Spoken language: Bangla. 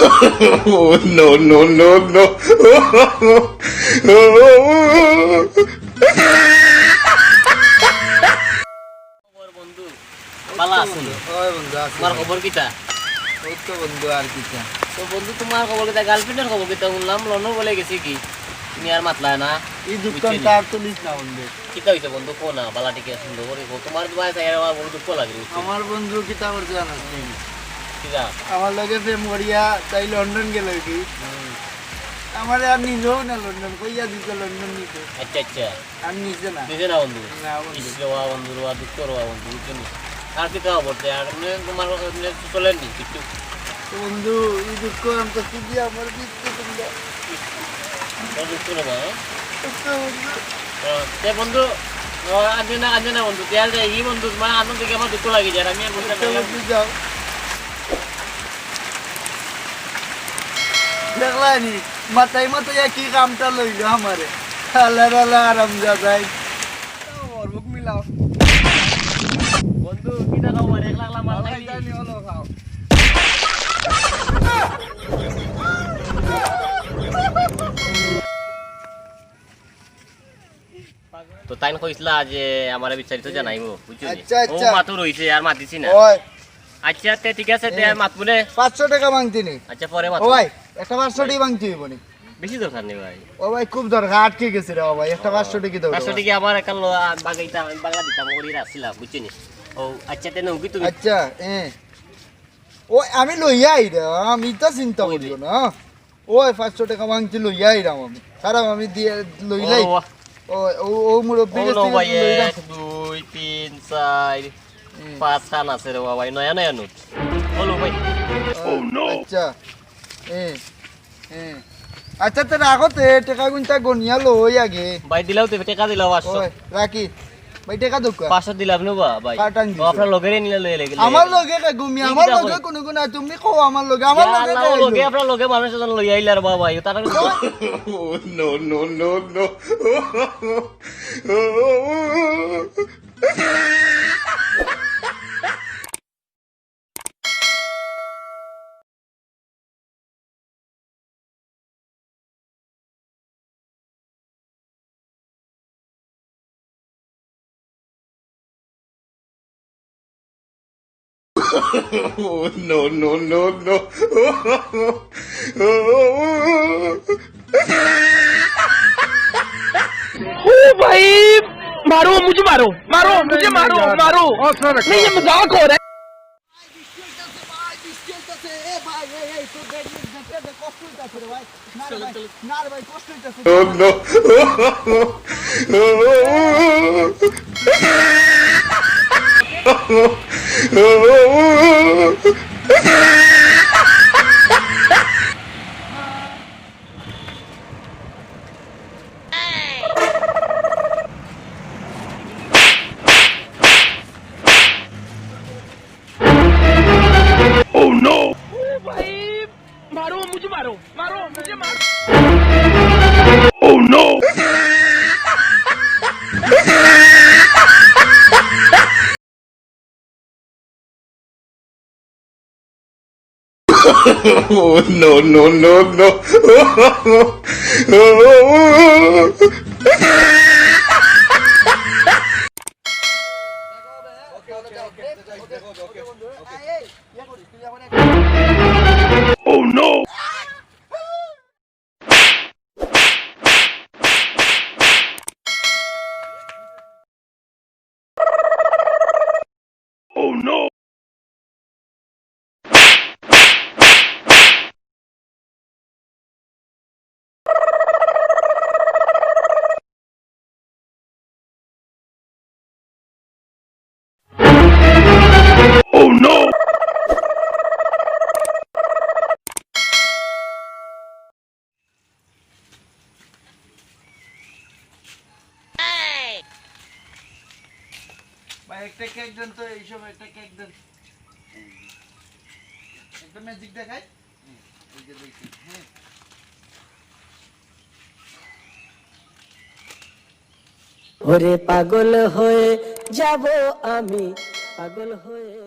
Oh, no, no, no, no. বন্ধু ভালো আছেন? ওই বন্ধু আছে। তোমার খবর কিটা? ওই তো বন্ধু আর কিটা। তো বন্ধু তোমার খবর কিটা? গার্লফ্রেন্ডের খবর কিটা? শুনলাম লন্ডন বলে গেছে কি? তুমি আর মাতলা না? এই দুঃখটা তার তো লিস না বন্ধু। কিটা হইছে বন্ধু? কো না বালা টিকে সুন্দর করে কো। তোমার দুয়ায় চাই আমার বড় দুঃখ লাগে। আমার বন্ধু কিটা করতে জানাস নি? কিটা? আমার লগে প্রেম করিয়া তাই লন্ডন গেল কি? আমারে আর নিলো না লন্ডন কইয়া দিতে লন্ডন নিতে। আচ্ছা আচ্ছা। আর নিছে না। নিছে না বন্ধু? না বন্ধু। ইসরোয়া বন্ধু রোয়া দুঃখ রোয়া বন্ধু বুঝছেন? আর কিটা খবর? আর তোমার চলেন নি কিছু? তো বন্ধু এই দুঃখ আমি তো কি আমার দিতে তোমরা। দুঃখ রোয়া তো বন্ধু তে বন্ধু আজ না বন্ধু দেয়াল যায় এই বন্ধু তোমার আনন্দ থেকে আমার দুঃখ লাগে যায় আমি আর বলতে পারলাম তুমি যাও। দেখলানি মাথায় মাথায় কি কামটা লইলো আমারে আল্লাহ আল্লাহ আরাম যা যাই ওর বুক মিলাও বন্ধু কিটা খাও মানে 1 লাখ মাল ভালো খাইলি জানি হলো খাও তো তাইন কইছলা যে আমারে বিস্তারিত জানাইবো বুঝছো আচ্ছা, ও আচ্ছা। মাতো রইছে আর মাতিছি না ওই আচ্ছা তে ঠিক আছে তে আর মাতবুনে 500 টাকা মাংতিনি আচ্ছা পরে ও মাতবো ভাই একটা 500 টাকা মাংতি হইবনি বেশি দরকার নেই ভাই ও ভাই খুব দরকার আটকে গেছে রে ও ভাই একটা 500 টাকা দাও 500 টাকা আমার একাল বাগাইতা আমি বাগা দিতাম করি রাখছিলাম বুঝছো নি ও আচ্ছা তে নৌকি তুমি আচ্ছা ও আমি লইয়া আই রে আমি তো চিন্তা করিও না ওই 500 টাকা মাংতি লইয়া আইরাম আমি খারাপ আমি দিয়ে লইলাই ও ও মুরব্বি ও নো ভাই লইলাম 1 2 3 4 5 খান আছে রে ভাই নয়া নয়া নোট বলো ভাই Oh, no. আচ্ছা আচ্ছা তো রাখতে টাকা গুনটা গনিয়া লই আগে ভাই দিলাও তো টাকা দিলাও 500 ওই রাখি ভাই টাকা দোকা 500 দিলাম নো ভাই কাটান দিছো। ও আপনার লগেরে নিলে লয়ে লাগে আমার লগে কা ঘুমি আমার লগে কোন কোন তুমি কও আমার লগে আমার লগে আল্লাহ লগে আপনার লগে মানুষ জন লই আইলার বাবা ভাই তারা Oh, no, no, no, no. Oh, no, no, no, no. ओ भाई मारो मुझे मारो मारो मुझे मारो मारो नहीं ये मजाक हो रहा है Oh, no. Oh, no. ओ भाई मारो मुझे मारो मारो मुझे मारो Oh, no. Oh, no, no, no, no. Oh, no. Oh, no. Oh, no. ভাই একটা কেক দেন তো এইসব একটা কেক দেন একটা ম্যাজিক দেখাই এই যে দেখি হ্যাঁ ওরে পাগল হয়ে যাব আমি পাগল হয়ে